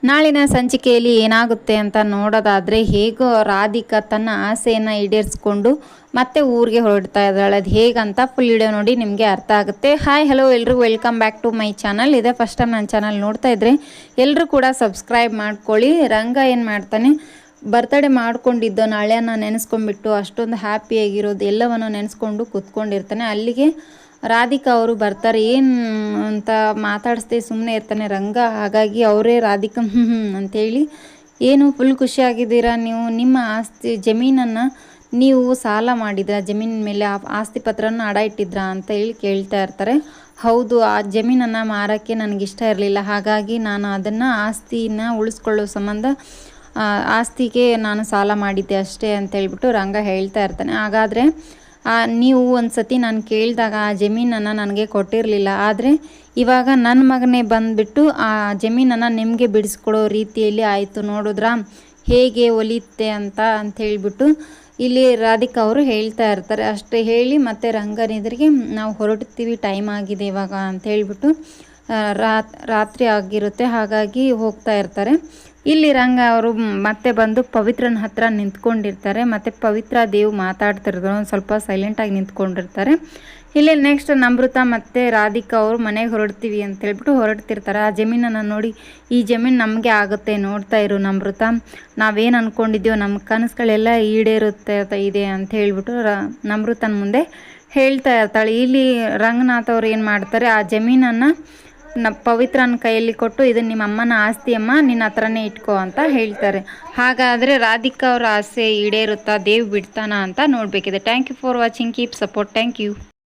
ನಾಳಿನ ಸಂಚಿಕೆಯಲ್ಲಿ ಏನಾಗುತ್ತೆ ಅಂತ ನೋಡೋದಾದರೆ, ಹೇಗೋ ರಾಧಿಕಾ ತನ್ನ ಆಸೆಯನ್ನು ಈಡೇರಿಸ್ಕೊಂಡು ಮತ್ತೆ ಊರಿಗೆ ಹೊರಡ್ತಾ ಇದ್ದಾಳೆ. ಅದು ಹೇಗಂತ ಫುಲ್ ವಿಡಿಯೋ ನೋಡಿ ನಿಮಗೆ ಅರ್ಥ ಆಗುತ್ತೆ. ಹಾಯ್ ಹಲೋ ಎಲ್ರಿಗೂ welcome back to my channel. ಇದೇ ಫಸ್ಟ್ ಟೈಮ್ ನನ್ನ ಚಾನಲ್ ನೋಡ್ತಾ ಇದ್ರೆ ಎಲ್ಲರೂ ಕೂಡ ಸಬ್ಸ್ಕ್ರೈಬ್ ಮಾಡ್ಕೊಳ್ಳಿ. ರಂಗ ಏನು ಮಾಡ್ತಾನೆ, ಬರ್ತಡೇ ಮಾಡ್ಕೊಂಡಿದ್ದೋ ನಾಳೆನ ನೆನೆಸ್ಕೊಂಡ್ಬಿಟ್ಟು ಅಷ್ಟೊಂದು ಹ್ಯಾಪಿಯಾಗಿರೋದು ಎಲ್ಲವನ್ನು ನೆನೆಸ್ಕೊಂಡು ಕೂತ್ಕೊಂಡಿರ್ತಾನೆ. ಅಲ್ಲಿಗೆ ರಾಧಿಕಾ ಅವರು ಬರ್ತಾರೆ. ಏನು ಅಂತ ಮಾತಾಡಿಸ್ದೆ ಸುಮ್ಮನೆ ಇರ್ತಾನೆ ರಂಗ. ಹಾಗಾಗಿ ಅವರೇ ರಾಧಿಕಾ ಅಂಥೇಳಿ, ಏನು ಫುಲ್ ಖುಷಿಯಾಗಿದ್ದೀರಾ ನೀವು, ನಿಮ್ಮ ಆಸ್ತಿ ಜಮೀನನ್ನು ನೀವು ಸಾಲ ಮಾಡಿದ್ರಾ, ಜಮೀನಿನ ಮೇಲೆ ಆಸ್ತಿ ಪತ್ರನ ಅಡ ಇಟ್ಟಿದ್ರಾ ಅಂತ ಹೇಳಿ ಕೇಳ್ತಾ ಇರ್ತಾರೆ. ಹೌದು, ಆ ಜಮೀನನ್ನು ಮಾರೋಕ್ಕೆ ನನಗಿಷ್ಟ ಇರಲಿಲ್ಲ, ಹಾಗಾಗಿ ನಾನು ಅದನ್ನು ಆಸ್ತಿನ ಉಳಿಸ್ಕೊಳ್ಳೋ ಸಂಬಂಧ ಆಸ್ತಿಗೆ ನಾನು ಸಾಲ ಮಾಡಿದ್ದೆ ಅಷ್ಟೇ ಅಂತ ಹೇಳ್ಬಿಟ್ಟು ರಂಗ ಹೇಳ್ತಾ ಇರ್ತಾನೆ. ಹಾಗಾದರೆ ನೀವು ಒಂದು ಸತಿ ನಾನು ಕೇಳಿದಾಗ ಆ ಜಮೀನನ್ನು ನನಗೆ ಕೊಟ್ಟಿರಲಿಲ್ಲ, ಆದರೆ ಇವಾಗ ನನ್ನ ಮಗನೇ ಬಂದುಬಿಟ್ಟು ಆ ಜಮೀನನ್ನು ನಿಮಗೆ ಬಿಡಿಸ್ಕೊಡೋ ರೀತಿಯಲ್ಲಿ ಆಯಿತು, ನೋಡಿದ್ರಾ ಹೇಗೆ ಒಲಿಯುತ್ತೆ ಅಂತ ಹೇಳ್ಬಿಟ್ಟು ಇಲ್ಲಿ ರಾಧಿಕಾ ಅವರು ಹೇಳ್ತಾ ಇರ್ತಾರೆ. ಅಷ್ಟೇ ಹೇಳಿ ಮತ್ತೆ ರಂಗನೆದುರಿಗೆ ನಾವು ಹೊರಡ್ತೀವಿ, ಟೈಮ್ ಆಗಿದೆ ಇವಾಗ ಅಂತ ಹೇಳ್ಬಿಟ್ಟು ರಾತ್ರಿ ಆಗಿರುತ್ತೆ, ಹಾಗಾಗಿ ಹೋಗ್ತಾ ಇರ್ತಾರೆ. ಇಲ್ಲಿ ರಂಗ ಅವರು ಮತ್ತೆ ಬಂದು ಪವಿತ್ರನ ಹತ್ರ ನಿಂತ್ಕೊಂಡಿರ್ತಾರೆ. ಮತ್ತು ಪವಿತ್ರ ದೇವ್ ಮಾತಾಡ್ತಿರ್ತಾರೆ, ಒಂದು ಸ್ವಲ್ಪ ಸೈಲೆಂಟಾಗಿ ನಿಂತ್ಕೊಂಡಿರ್ತಾರೆ. ಇಲ್ಲಿ ನೆಕ್ಸ್ಟ್ ನಮೃತ ಮತ್ತು ರಾಧಿಕಾ ಅವರು ಮನೆಗೆ ಹೊರಡ್ತೀವಿ ಅಂತ ಹೇಳ್ಬಿಟ್ಟು ಹೊರಡ್ತಿರ್ತಾರೆ. ಆ ಜಮೀನನ್ನು ನೋಡಿ, ಈ ಜಮೀನು ನಮಗೆ ಆಗುತ್ತೆ, ನೋಡ್ತಾ ಇರು ನಮೃತ, ನಾವೇನು ಅಂದ್ಕೊಂಡಿದ್ದೀವೋ ನಮ್ಮ ಕನಸುಗಳೆಲ್ಲ ಈಡೇರುತ್ತೆ ಇದೆ ಅಂತ ಹೇಳ್ಬಿಟ್ಟು ನಮೃತನ ಮುಂದೆ ಹೇಳ್ತಾ ಇರ್ತಾಳೆ. ಇಲ್ಲಿ ರಂಗನಾಥ್ ಅವ್ರು ಏನು ಮಾಡ್ತಾರೆ, ಆ ಜಮೀನನ್ನು ಪವಿತ್ರನ ಕೈಯಲ್ಲಿ ಕೊಟ್ಟು, ಇದು ನಿಮ್ಮ ಅಮ್ಮನ ಆಸ್ತಿ ಅಮ್ಮ, ನಿನ್ನ ಹತ್ರನೇ ಇಟ್ಕೋ ಅಂತ ಹೇಳ್ತಾರೆ. ಹಾಗಾದರೆ ರಾಧಿಕಾ ಅವರ ಆಸೆ ಈಡೇರುತ್ತಾ, ದೇವ್ ಬಿಡ್ತಾನ ಅಂತ ನೋಡಬೇಕಿದೆ. Thank you for watching, keep support, thank you.